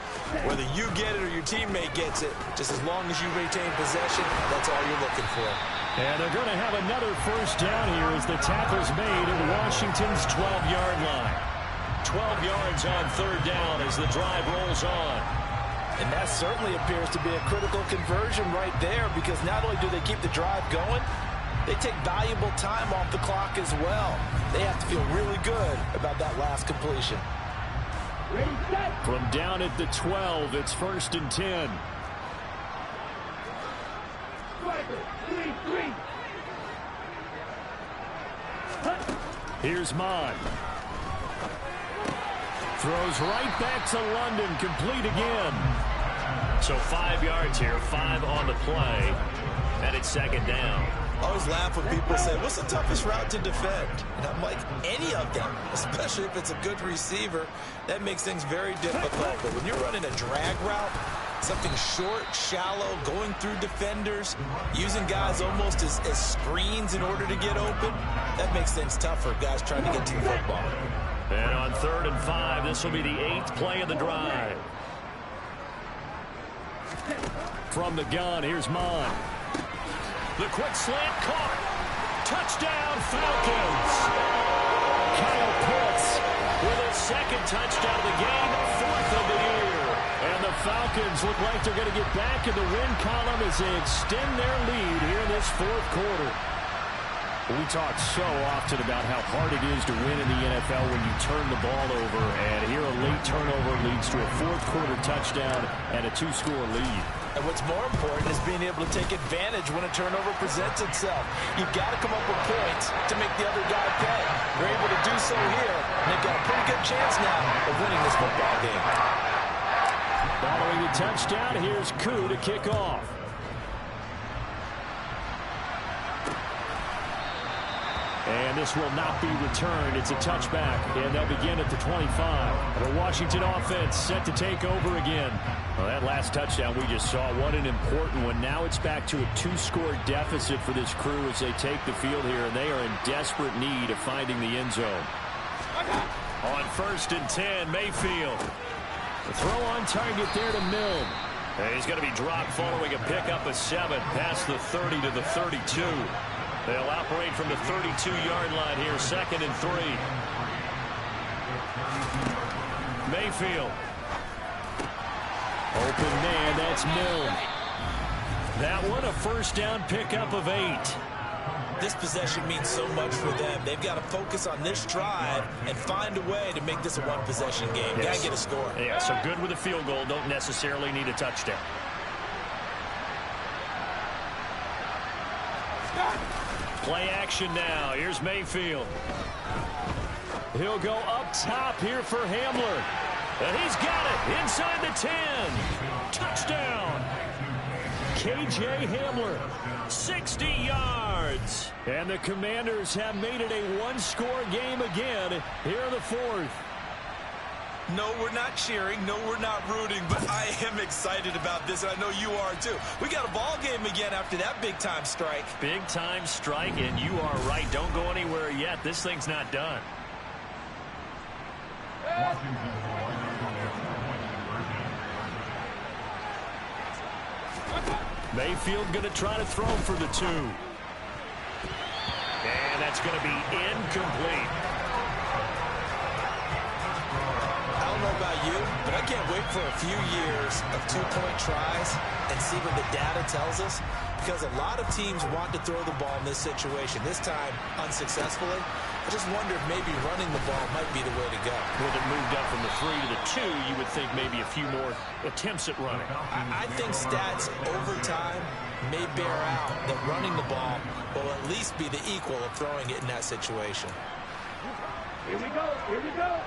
whether you get it or your teammate gets it, just as long as you retain possession, that's all you're looking for. And they're going to have another first down here as the tackle's made at Washington's 12-yard line. 12 yards on third down as the drive rolls on. And that certainly appears to be a critical conversion right there, because not only do they keep the drive going, they take valuable time off the clock as well. They have to feel really good about that last completion. From down at the 12, it's 1st and 10. Here's Mond. Throws right back to London, complete again. So 5 yards here, 5 on the play, and it's second down. I always laugh when people say, what's the toughest route to defend? And I'm like, any of them, especially if it's a good receiver. That makes things very difficult. But when you're running a drag route, something short, shallow, going through defenders, using guys almost as screens in order to get open, that makes things tough for guys trying to get to the football. And on 3rd and 5, this will be the 8th play of the drive. From the gun, here's Mond. The quick slant caught. Touchdown, Falcons. Kyle Pitts with his second touchdown of the game, fourth of the year. And the Falcons look like they're going to get back in the win column as they extend their lead here in this fourth quarter. We talk so often about how hard it is to win in the NFL when you turn the ball over. And here a late turnover leads to a fourth quarter touchdown and a 2-score lead. And what's more important is being able to take advantage when a turnover presents itself. You've got to come up with points to make the other guy pay. They're able to do so here, and they've got a pretty good chance now of winning this football game. Following the touchdown, here's Koo to kick off. And this will not be returned. It's a touchback, and they'll begin at the 25. The Washington offense set to take over again. Well, that last touchdown we just saw, what an important one. Now it's back to a 2-score deficit for this crew as they take the field here, and they are in desperate need of finding the end zone. On 1st and 10, Mayfield. The throw on target there to Mond. And he's going to be dropped following a pickup of 7 past the 30 to the 32. They'll operate from the 32-yard line here, 2nd and 3. Mayfield. Open man, that's Mond. That one, a first down pickup of 8. This possession means so much for them. They've got to focus on this drive and find a way to make this a one-possession game. Yes. Got to get a score. Yeah, so good with a field goal. Don't necessarily need a touchdown. Play action now. Here's Mayfield. He'll go up top here for Hamler. And he's got it inside the 10. Touchdown. K.J. Hamler, 60 yards. And the Commanders have made it a 1-score game again here in the fourth. No, we're not cheering. No, we're not rooting. But I am excited about this, and I know you are too. We got a ball game again after that big-time strike. Big-time strike, and you are right. Don't go anywhere yet. This thing's not done. Mayfield going to try to throw for the 2. And that's going to be incomplete. I don't know about you, but I can't wait for a few years of 2-point tries and see what the data tells us, because a lot of teams want to throw the ball in this situation. This time, unsuccessfully. I just wonder if maybe running the ball might be the way to go. With it moved up from the 3 to the 2, you would think maybe a few more attempts at running. I think stats over time may bear out that running the ball will at least be the equal of throwing it in that situation. Here we go. Here we go.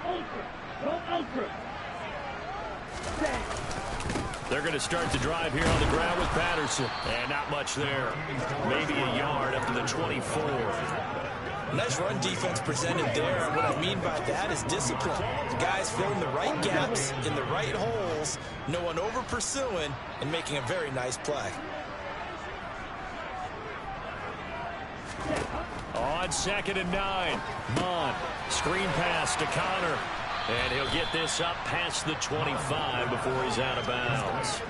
Ultra. Go ultra. They're going to start the drive here on the ground with Patterson. And not much there. Maybe a yard up to the 24. Nice run defense presented there. And what I mean by that is discipline. Guys filling the right gaps in the right holes. No one over pursuing and making a very nice play. On 2nd and 9. Mond. Screen pass to Connor. And he'll get this up past the 25 before he's out of bounds.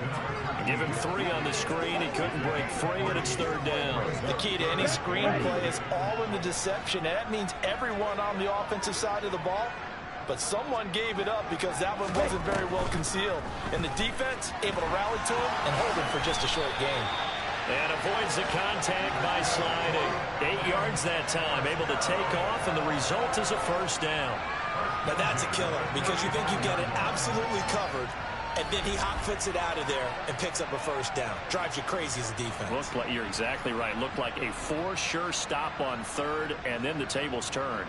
Give him 3 on the screen. He couldn't break free, and it's 3rd down. The key to any screenplay is all in the deception. And that means everyone on the offensive side of the ball. But someone gave it up because that one wasn't very well concealed. And the defense able to rally to him and hold him for just a short game. And avoids the contact by sliding. 8 yards that time. Able to take off, and the result is a first down. Now that's a killer because you think you get it absolutely covered, and then he hot-foots it out of there and picks up a first down. Drives you crazy as a defense. Looked like, you're exactly right. Looked like a for-sure stop on 3rd, and then the tables turned.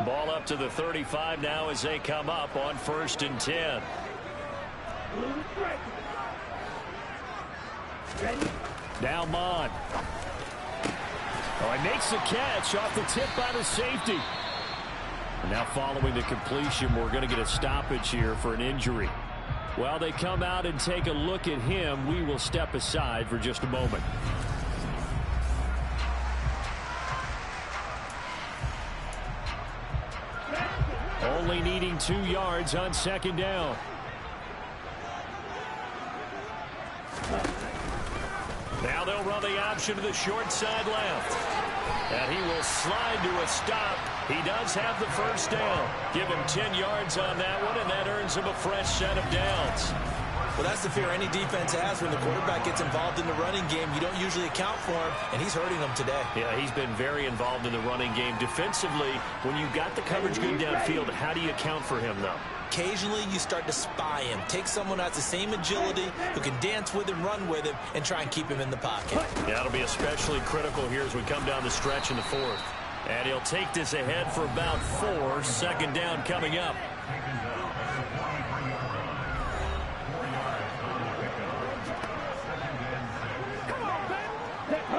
Ball up to the 35 now as they come up on 1st and 10. Now Mond. Oh, he makes the catch off the tip by the safety. And now following the completion, we're going to get a stoppage here for an injury. While they come out and take a look at him, we will step aside for just a moment. Only needing 2 yards on 2nd down. Now they'll run the option to the short side left. And he will slide to a stop. He does have the 1st down. Give him 10 yards on that one, and that earns him a fresh set of downs. Well, that's the fear any defense has when the quarterback gets involved in the running game. You don't usually account for him, and he's hurting them today. Yeah, he's been very involved in the running game. Defensively, when you got the coverage good downfield, how do you account for him, though? Occasionally, you start to spy him. Take someone who has the same agility, who can dance with him, run with him, and try and keep him in the pocket. Yeah, it'll be especially critical here as we come down the stretch in the 4th. And he'll take this ahead for about 4. 2nd down coming up.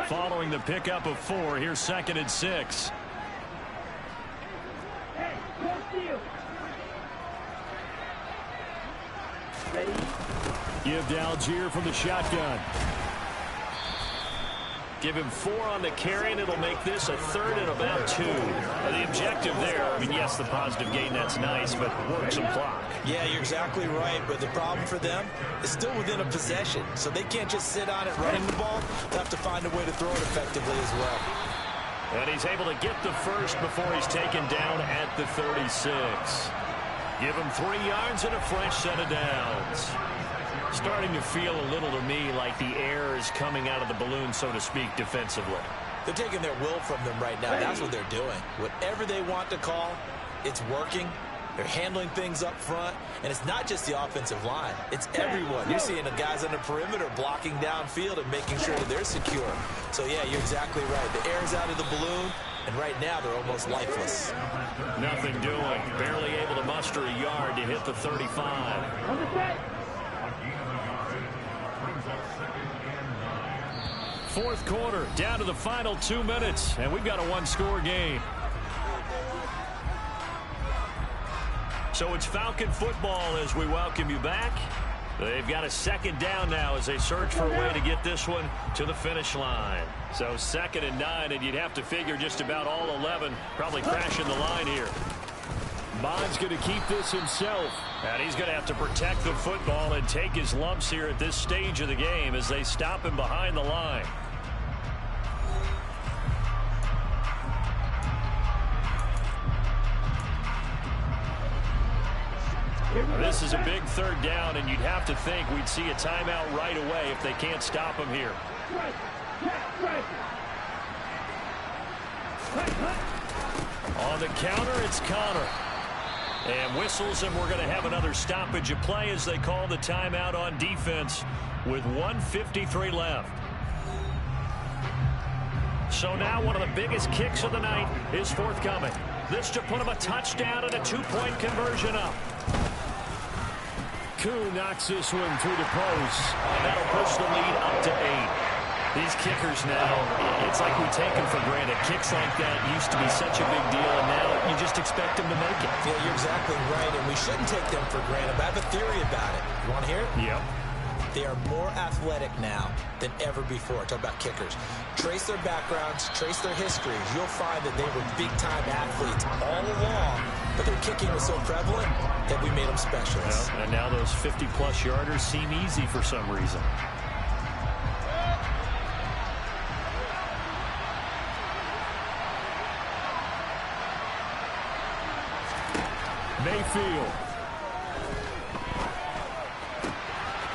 Following the pickup of 4, here's 2nd and 6. Give to Algier from the shotgun. Give him 4 on the carry, and it'll make this a 3rd and about 2. The objective there, I mean, yes, the positive gain, that's nice, but work some clock. Yeah, you're exactly right, but the problem for them is still within a possession, so they can't just sit on it running the ball. They'll have to find a way to throw it effectively as well. And he's able to get the 1st before he's taken down at the 36. Give him 3 yards and a fresh set of downs. Starting to feel a little to me like the air is coming out of the balloon, so to speak, defensively. They're taking their will from them right now. That's what they're doing. Whatever they want to call, it's working. They're handling things up front, and it's not just the offensive line. It's everyone. You're seeing the guys on the perimeter blocking downfield and making sure that they're secure. So, yeah, you're exactly right. The air's out of the balloon, and right now they're almost lifeless. Nothing doing. Barely able to muster a yard to hit the 35. 4th quarter, down to the final 2 minutes, and we've got a 1-score game. So it's Falcon football as we welcome you back. They've got a 2nd down now as they search for a way to get this one to the finish line. So 2nd and 9, and you'd have to figure just about all 11 probably crashing the line here. Mond's going to keep this himself, and he's going to have to protect the football and take his lumps here at this stage of the game as they stop him behind the line. This is a big 3rd down, and you'd have to think we'd see a timeout right away if they can't stop him here. On the counter, it's Connor. And whistles, and we're going to have another stoppage of play as they call the timeout on defense with 1:53 left. So now one of the biggest kicks of the night is forthcoming. This to put him a touchdown and a 2-point conversion up. Koo knocks this one through the post. And that'll push the lead up to 8. These kickers now, it's like we take them for granted. Kicks like that used to be such a big deal, and now you just expect them to make it. Yeah, you're exactly right, and we shouldn't take them for granted. But I have a theory about it. You want to hear it? Yep. They are more athletic now than ever before. Talk about kickers. Trace their backgrounds, trace their histories. You'll find that they were big-time athletes all along, but their kicking was so prevalent that we made them specialists. Well, and now those 50-plus yarders seem easy for some reason. Mayfield.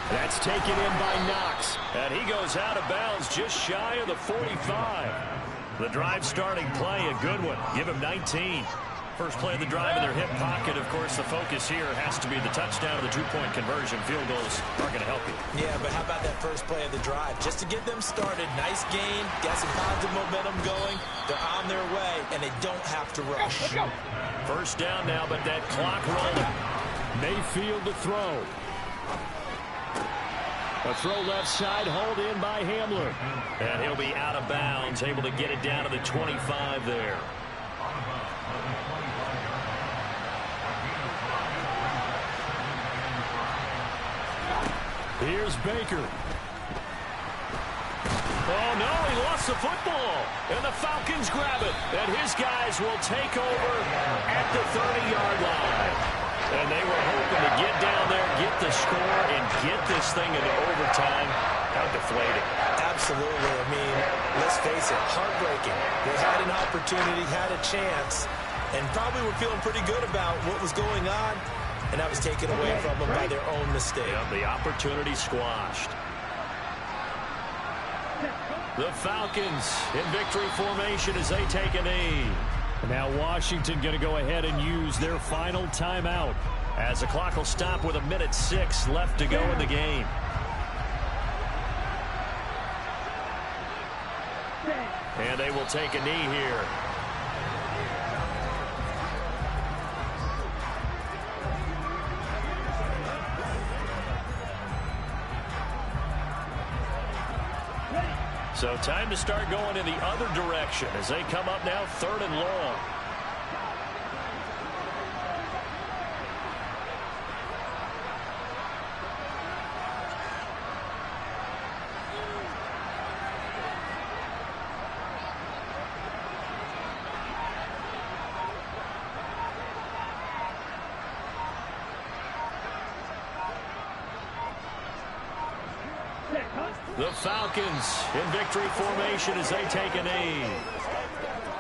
That's taken in by Knox. And he goes out of bounds just shy of the 45. The drive starting play, a good one. Give him 19. First play of the drive in their hip pocket. Of course, the focus here has to be the touchdown or the two-point conversion. Field goals aren't going to help you. Yeah, but how about that first play of the drive? Just to get them started, nice gain, got some positive momentum going. They're on their way, and they don't have to rush. First down now, but that clock rolling. Mayfield to throw. A throw left side, hauled in by Hamler. And he'll be out of bounds, able to get it down to the 25 there. Here's Baker. Oh, no, he lost the football. And the Falcons grab it. And his guys will take over at the 30-yard line. And they were hoping to get down there, get the score, and get this thing into overtime. How deflating. Absolutely. I mean, let's face it, heartbreaking. They had an opportunity, had a chance, and probably were feeling pretty good about what was going on. And that was taken away from them by their own mistake. Yeah, the opportunity squashed. The Falcons in victory formation as they take a knee. Now Washington going to go ahead and use their final timeout as the clock will stop with 1:06 left to go in the game. And they will take a knee here. So time to start going in the other direction as they come up now 3rd and long. The Falcons in victory formation as they take a knee.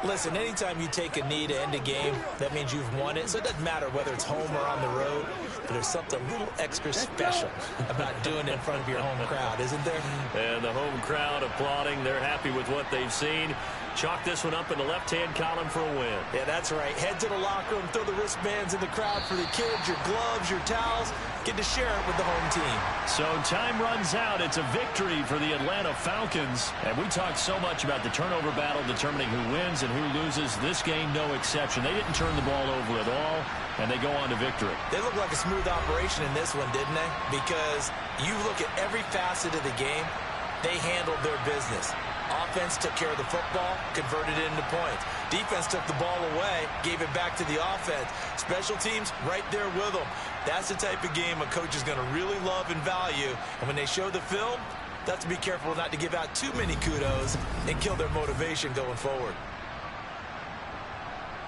Listen, anytime you take a knee to end a game, that means you've won it. So it doesn't matter whether it's home or on the road, but there's something a little extra special about doing it in front of your home crowd, isn't there? And the home crowd applauding. They're happy with what they've seen. Chalk this one up in the left-hand column for a win. Yeah, that's right. Head to the locker room, throw the wristbands in the crowd for the kids, your gloves, your towels. Get to share it with the home team. So time runs out. It's a victory for the Atlanta Falcons. And we talked so much about the turnover battle determining who wins and who loses. This game, no exception. They didn't turn the ball over at all, and they go on to victory. They look like a smooth operation in this one, didn't they? Because you look at every facet of the game, they handled their business. Offense took care of the football, converted it into points. Defense took the ball away, gave it back to the offense. Special teams right there with them. That's the type of game a coach is going to really love and value. And when they show the film, they have to be careful not to give out too many kudos and kill their motivation going forward.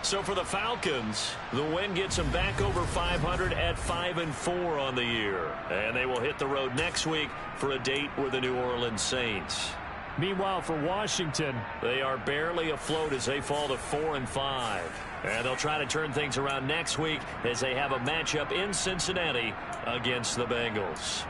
So for the Falcons, the win gets them back over 500 at 5-4 on the year. And they will hit the road next week for a date with the New Orleans Saints. Meanwhile, for Washington, they are barely afloat as they fall to 4-5. And they'll try to turn things around next week as they have a matchup in Cincinnati against the Bengals.